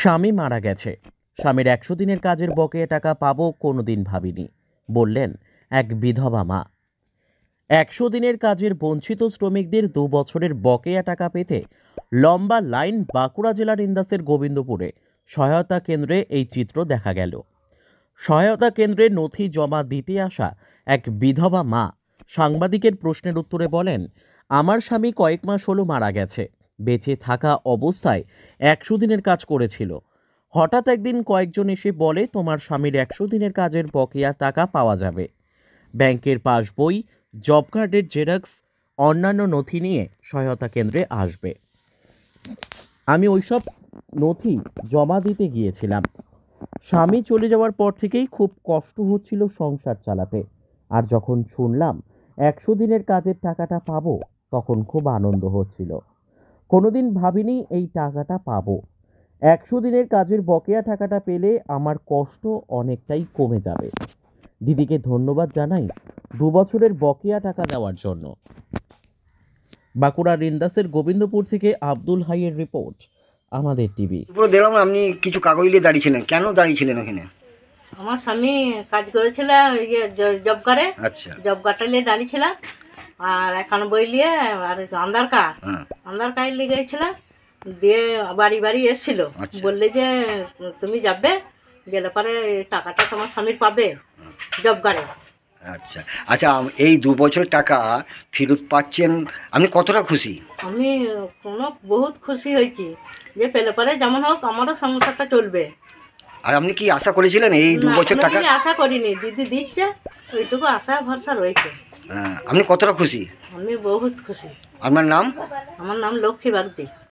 স্বামী মারা গেছে, স্বামীর ১০০ দিনের কাজের বকেয়া টাকা পাবো কোনোদিন ভাবিনি, বললেন এক বিধবা মা। ১০০ দিনের কাজের বঞ্চিত শ্রমিকদের ২ বছরের বকেয়া টাকা পেতে লম্বা লাইন বাঁকুড়া জেলার ইন্দাসের গোবিন্দপুরে সহায়তা কেন্দ্রে এই চিত্র দেখা গেল। সহায়তা কেন্দ্রে নথি জমা দিতে আসা এক বিধবা মা সাংবাদিকের প্রশ্নের উত্তরে বলেন, আমার স্বামী কয়েক মাস হলো মারা গেছে। বেঁচে থাকা অবস্থায় ১০০ দিনের কাজ করেছিল। হঠাৎ একদিন কয়েকজন এসে বলে, তোমার স্বামীর ১০০ দিনের কাজের বকেয়া টাকা পাওয়া যাবে। ব্যাংকের পাসবই, জব কার্ডের জেরক্স, অন্যান্য নথি নিয়ে সহায়তা কেন্দ্রে আসবে। আমি ওইসব নথি জমা দিতে গিয়েছিলাম। স্বামী চলে যাওয়ার পর থেকেই খুব কষ্ট হচ্ছিল সংসার চালাতে। আর যখন শুনলাম ১০০ দিনের কাজের টাকাটা পাবো, তখন খুব আনন্দ হচ্ছিল। কোনোদিন ভাবিনি এই টাকাটা পাবো। ১০০ দিনের কাজের বকেয়া টাকাটা পেলে আমার কষ্ট অনেকটাই কমে যাবে। দিদিকে ধন্যবাদ জানাই ২ বছরের বকেয়া টাকা দেওয়ার জন্য। বাঁকুড়ার ইন্দাসের গোবিন্দপুর থেকে আব্দুল হাইয়ের রিপোর্ট, আমাদের টিভি। পুরো দেখলাম আপনি কিছু কাগজ নিয়ে দাঁড়িয়েছিলেন, কেন দাঁড়িয়েছিলেন ওখানে? আমার স্বামী কাজ করেছিল ইয়ে জব কার্ডে, আচ্ছা। জব কার্ডটা নিয়ে দাঁড়িয়েছিলাম। আর 91 নিয়ে আর আধার কার্ড, হ্যাঁ। আধার কার্ড নিয়ে গিয়েছিলাম। দিয়ে বাড়ি বাড়ি এসেছিল, আচ্ছা। বললে যে তুমি যাবে, গেলে পরে টাকাটা তোমার স্বামীর পাবে জব কার্ডে। আচ্ছা আচ্ছা, এই ২ বছর টাকা ফেরত পাচ্ছেন, আপনি কতটা খুশি? আমি বহুত খুশি হয়েছি যে পেলে পরে যেমন হোক আমারও সংসারটা চলবে। আর আপনি কি আশা করেছিলেন এই না, ২ বছর টাকা? কোনোদিনই আশা করিনি, দিদি দিচ্ছে ওইটুকু আশা ভরসা রয়েছে। আপনি কতটা খুশি? আমি বহুত খুশি। আপনার নাম? আমার নাম লক্ষ্মী বাগদি।